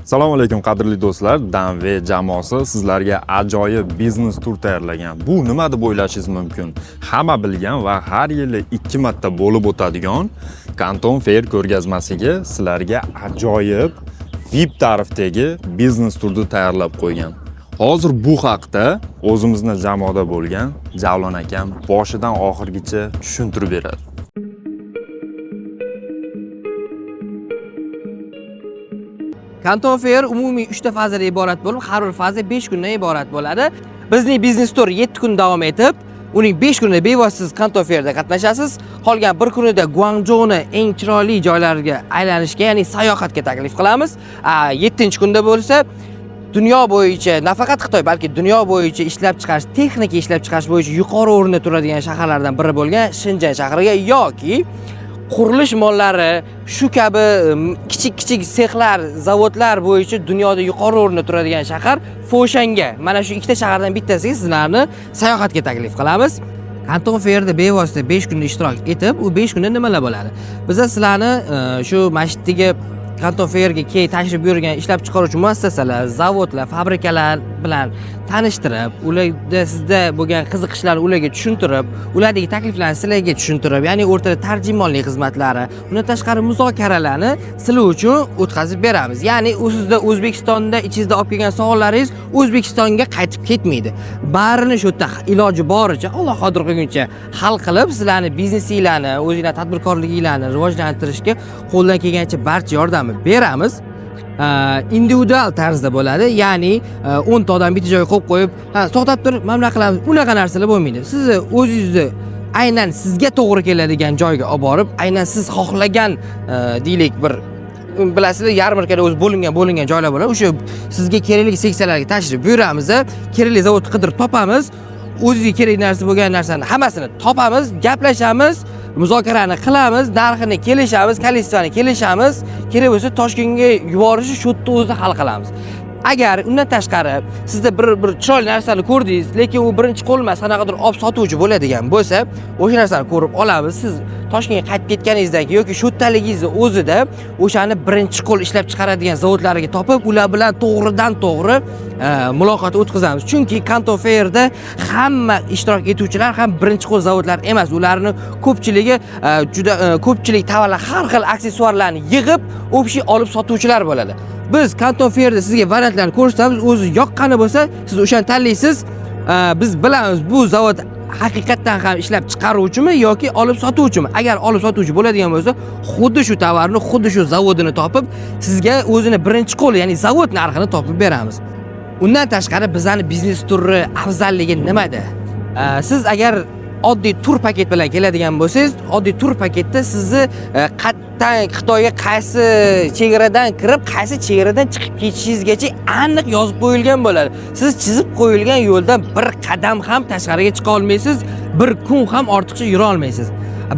Assalomu alaykum qadrli do'stlar, Danve jamoasi sizlarga ajoyib biznes tur tayyorlagan. Bu nima deb o'ylashingiz mumkin? Hamma bilgan va har yili 2 marta bo'lib o'tadigan Kanton Fair ko'rgazmasiga sizlarga ajoyib VIP tarifdagi biznes turni tayyorlab qo'ygan. Hozir bu haqda o'zimizni jamoada bo'lgan Javlon akam boshidan oxirigacha tushuntirib beradi. Kanton Fair umumiy 3 ta fazadan iborat bo'lib, har bir faza 5 kundan iborat bo'ladi. Bizning biznes tur 7 kun davom etib, uning 5 kunida bevosita Kanton Fairda qatnashasiz. Qolgan 1 kunida Guangzhouning eng chiroyli joylariga aylanishga, ya'ni sayohatga taklif qilamiz. 7-kunda bo'lsa dunyo bo'yicha, nafaqat Xitoy, balki dunyo bo'yicha ishlab chiqarish, texnika ishlab chiqarish bo'yicha yuqori o'rinda turadigan shaharlardan biri bo'lgan Shenzhen shahriga yoki qurilish mollari, shu kabi kichik sexlar, zavodlar bo'yicha dunyoda yuqori o'rinda turadigan shahar Foshanga. Mana shu ikkita shahardan bittasiga sizlarni sayohatga taklif qilamiz. Kanton Fairda bevosita 5 kunda ishtirok etib, u 5 kunda nimalar bo'ladi? Biz sizlarni shu masjiddagi Kanton Fairga tashrif buyurgan ishlab chiqaruvchi muassasalar, zavodlar, fabrikalar bilan tanishtirib, ularda sizda bo'lgan qiziqishlarni ularga tushuntirib, ulardagi takliflarni sizlarga tushuntirib, ya'ni o'rtada tarjimonlik xizmatlari, undan tashqari muzokaralarni sizlar uchun o'tkazib beramiz. Ya'ni sizda O'zbekistonda ichingizda olib kelgan savollaringiz O'zbekistonga qaytib ketmaydi. Barini shu yerda iloji boricha Alloh qodir qilguncha hal qilib, sizlarni biznesinglarni, o'zingizlar tadbirkorliginglarni rivojlantirishga qo'ldan kelgancha barcha yordamni beramiz. Individual tarzda bo'ladi, ya'ni 10 ta odam bitta joyga qo'yib qo'yib, to'xtab tur, mana qilamiz. Unaqa narsalar bo'lmaydi. Sizni o'zingizni aynan sizga to'g'ri keladigan joyga olib borib, aynan siz xohlagan deylik bir bilasizlar, yarmarkada o'zi bo'lingan joylar bo'ladi. O'sha sizga kerakli seksiyalarga tashrif buyuramiz, kerakli zavodni qidirib topamiz. O'zingizga kerak narsa bo'lgan narsani hammasini topamiz, gaplashamiz, muzokarani qilamiz, narxini kelishamiz, kolleksiyani kelishamiz, kerak bo'lsa Toshkentga yuborishi shu yerda o'zida hal qilamiz. Agar undan tashqari sizda bir chiroyli narsani ko'rdingiz, lekin u birinchi qo'lmas qanaqadir olib sotuvchi bo'ladigan bo'lsa, o'sha narsani ko'rib olamiz. Siz Toshkentga qaytib ketganingizdan keyin yoki shu yerdaligingizning o'zida o'shani birinchi qo'l ishlab chiqaradigan zavodlarga topib, ular bilan to'g'ridan-to'g'ri muloqot o'tkazamiz. Chunki Kanton Fairda hamma ishtirok etuvchilar ham birinchi qo'l zavodlar emas. Ularning ko'pchiligi juda ko'pchilik tovarlar, har xil aksessuarlarni yig'ib, o'pshi olib sotuvchilar bo'ladi. Biz Kanton Fairda sizga variantlarni ko'rsatamiz, o'zi yoqqani bo'lsa, siz o'shani tanlaysiz. Biz bilamiz bu zavod haqiqatan ham ishlab chiqaruvchimi yoki olib sotuvchimi. Agar olib sotuvchi bo'ladigan bo'lsa, xuddi shu tovarni, xuddi shu zavodini topib, sizga o'zini birinchi qo'l, ya'ni zavod narxini topib beramiz. Undan tashqari bizning biznes turi afzalligi nimada? Siz agar oddiy tur paket bilan keladigan bo'lsangiz, oddiy tur paketda sizni Xitoyga qaysi chegaradan kirib, qaysi chegaradan chiqib ketishingizgacha aniq yozib qo'yilgan bo'ladi. Siz chizib qo'yilgan yo'ldan bir qadam ham tashqariga chiqa olmaysiz, bir kun ham ortiqcha yura olmaysiz.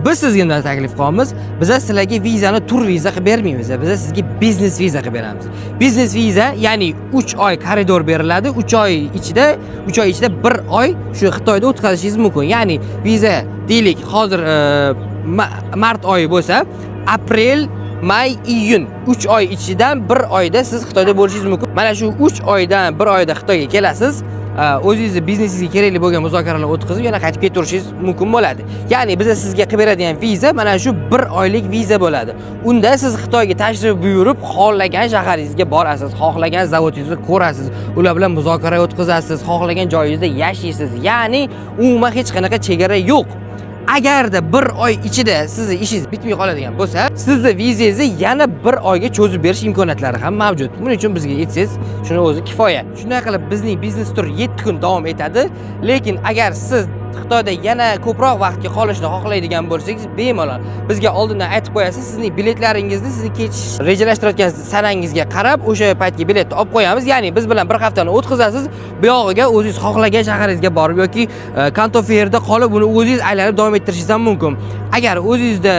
Biz sizga nima taklif qilamiz? Biz sizlarga vizani tur viza qilib bermaymiz. Biz sizga biznes viza qilib beramiz. Biznes viza, ya'ni 3 oy koridor beriladi. 3 oy ichida 1 oy shu Xitoyda o'tkazishingiz mumkin. Ya'ni viza deylik, hozir mart oyi bo'lsa, aprel, may, iyun 3 oy ichidan 1 oyda siz Xitoyda bo'lishingiz mumkin. Mana shu 3 oydan 1 oyda Xitoyga kelasiz. O'zingizning biznesingizga kerakli bo'lgan muzokaralarni o'tkazib, yana qaytib ketaverishingiz mumkin bo'ladi. Ya'ni biz sizga qilib beradigan viza mana shu 1 oylik viza bo'ladi. Unda siz Xitoyga tashrif buyurib, xohlagan shaharingizga borasiz, xohlagan zavodingizni ko'rasiz, ular bilan muzokara o'tkazasiz, xohlagan joyingizda yashaysiz. Ya'ni umuman hech qanaqa chegara yo'q. Agarda 1 oy ichida sizni ishingiz bitmay qoladigan bo'lsa, sizni vizangizni yana 1 oyga cho'zib berish imkoniyatlari ham mavjud. Buning uchun bizga aytsangiz, shuni o'zi kifoya. Shunday qilib bizning biznes tur 7 kun davom etadi. Lekin agar siz Xitoyda yana ko'proq vaqtga qolishni xohlaydigan bo'lsangiz, bemalol bizga oldindan aytib qo'yasiz. Sizning biletlaringizni, sizni ketish rejalashtirayotgan sanangizga qarab o'sha paytga biletni olib qo'yamiz. Ya'ni biz bilan bir haftani o'tkazasiz. Bu yog'iga o'zingiz xohlagan shaharingizga borib yoki Kanton Fairda qolib, uni o'zingiz aylanib davom ettirishingiz ham mumkin. Agar o'zingizda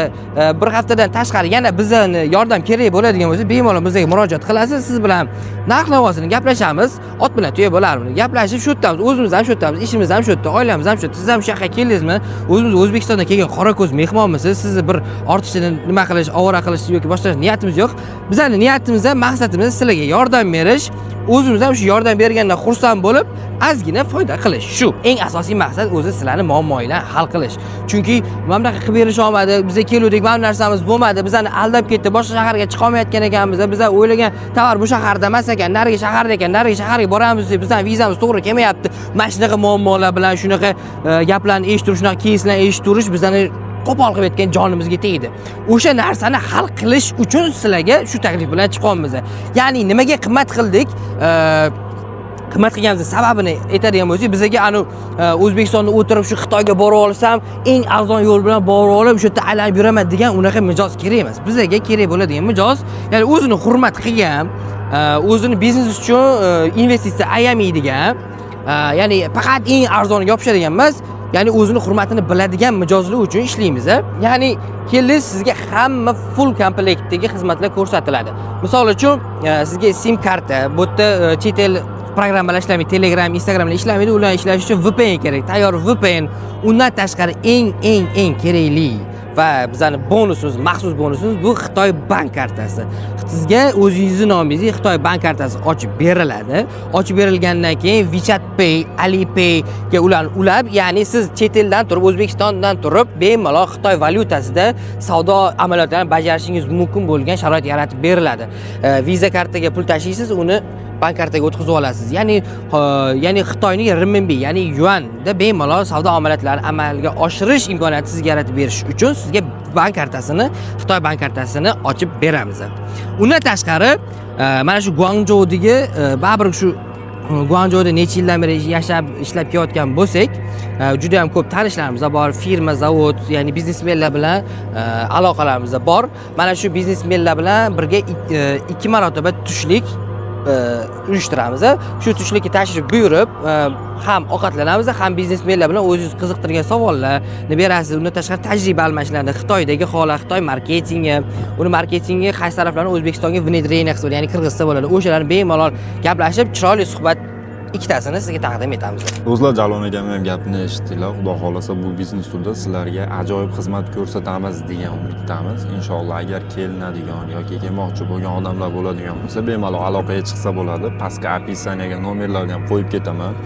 bir haftadan tashqari yana bizning yordam kerak bo'ladigan bo'lsa, bemalol bizga murojaat qilasiz. Siz bilan narx-navosini gaplashamiz. Ot bilan tuya bo'larmi? Gaplashib shu yerdamiz, o'zimiz ham shu yerdamiz, ishimiz ham shu yerda, oilamiz ham shu yerda. siz ham shu yoqqa keldingizmi? O'zimiz O'zbekistondan kelgan qorako'z mehmonmisiz? Sizni bir ortiqcha nima qilish, ovora qilish yoki boshqa niyatimiz yo'q. Bizning niyatimiz ham, maqsadimiz sizlarga yordam berish. O'zimiz ham shu yordam bergandan xursand bo'lib, ozgina foyda qilish. Shu eng asosiy maqsad o'zi sizlarning muammoinglarni hal qilish. Chunki mana bunaqa qilib berish olmadi, bizga keluvdik, mana narsamiz bo'lmadi, bizani aldab ketdi, boshqa shaharga chiqa olmayotgan ekanmiz. Biz o'ylagan tovar bu shaharda emas ekan, nariga shaharda ekan, nariga shaharga boramiz deb bizdan vizamiz to'g'ri kelmayapti. Mana shunaqa muammolar bilan, shunaqa gaplarni eshitib, shunaqa keyslarni eshitib bizani qo'pol qilib aytgan jonimizga tegdi. O'sha narsani hal qilish uchun sizlarga shu taklif bilan chiqamiz. Ya'ni nimaga qimmat qildik? Qimmat qilganimiz sababini aytadigan bo'lsak, bizga O'zbekistonda o'tirib shu Xitoyga borib olsam, eng arzon yo'l bilan borib olib, shu yerda aylanib yuraman degan unaqa mijoz kerak emas. Bizga kerak bo'ladigan mijoz, ya'ni o'zini hurmat qilgan, o'zini biznes uchun investitsiya ayamaydigan, ya'ni faqat eng arzoniga yopishadigan emas, ya'ni o'zini hurmatini biladigan mijozlar uchun ishlaymiz. Ya'ni keldingiz, sizga hamma full komplektdagi xizmatlar ko'rsatiladi. Misol uchun, sizga SIM karta, bu yerda chet el programmalar ishlamaydi, Telegram, Instagramlar ishlamaydi, ularni ishlash uchun VPN kerak. Tayyor VPN. Undan tashqari eng kerakli va bizning bonusimiz, maxsus bonusimiz bu Xitoy bank kartasi. Sizga o'zingizning nomingizga Xitoy bank kartasi ochib beriladi. Ochib berilgandan keyin WeChat Pay, Alipay ga ularni ulab, ya'ni siz chet eldan turib, O'zbekistondan turib, bemalol Xitoy valyutasida savdo amaliyotlarini bajarishingiz mumkin bo'lgan sharoit yaratib beriladi. Visa kartaga pul tashiysiz, uni bank kartaga o'tkazib olasiz. Ya'ni Xitoyning renminbi, ya'ni yuanda bemalol savdo amaliyotlarini amalga oshirish imkoniyati sizga yaratib berish uchun sizga bank kartasini, Xitoy bank kartasini ochib beramiz. Undan tashqari, mana shu Guangzhoudagi, baribir shu Guangzhouda necha yildan beri ishlab kelayotgan bo'lsak, juda ham ko'p tanishlarimiz bor, firma, zavod, ya'ni biznesmenlar bilan aloqalarimiz bor. Mana shu biznesmenlar bilan birga 2 marotaba tushlik uyushtiramiz. Shu tushlikka tashrif buyurib, ham ovqatlanamiz, ham biznesmenlar bilan o'zingiz qiziqtirgan savollarni berasiz. Undan tashqari tajriba almashishlarni, Xitoydagi holat, Xitoy marketingi, uni marketingi qaysi taraflarni O'zbekistonga внедрение qilib, ya'ni kirgizsa bo'ladi. O'shalarni bemalol gaplashib, chiroyli suhbat ikkitasini sizga taqdim etamiz. Do'stlar, Jalon akamning ham gapini eshitdinglar. Xudo xolasa bu biznes turida sizlarga ajoyib xizmat ko'rsatamiz degan umiddamiz. Inshaalloh agar kelinadigan yoki kelmoqchi bo'lgan odamlar bo'ladigan bo'lsa, bemalol aloqaga chiqsa bo'ladi. Pastga описаниyaga nomerlarni ham qo'yib ketaman.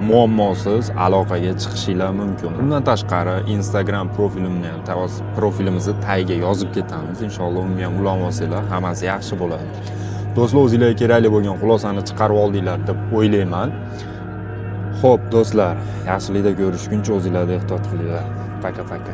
Muammosiz aloqaga chiqishinglar mumkin. Bundan tashqari Instagram profilimni ham, profilimizni tagiga yozib ketamiz. Inshaalloh uni ham ulab olsanglar, hammasi yaxshi bo'ladi. Do'stlar, o'zingizlarga kerakli bo'lgan xulosani chiqarib oldinglar deb o'ylayman. Xo'p, do'stlar, yaxshilikda ko'rishguncha o'zingizlarga ehtiyot qilinglar. Paka-paka.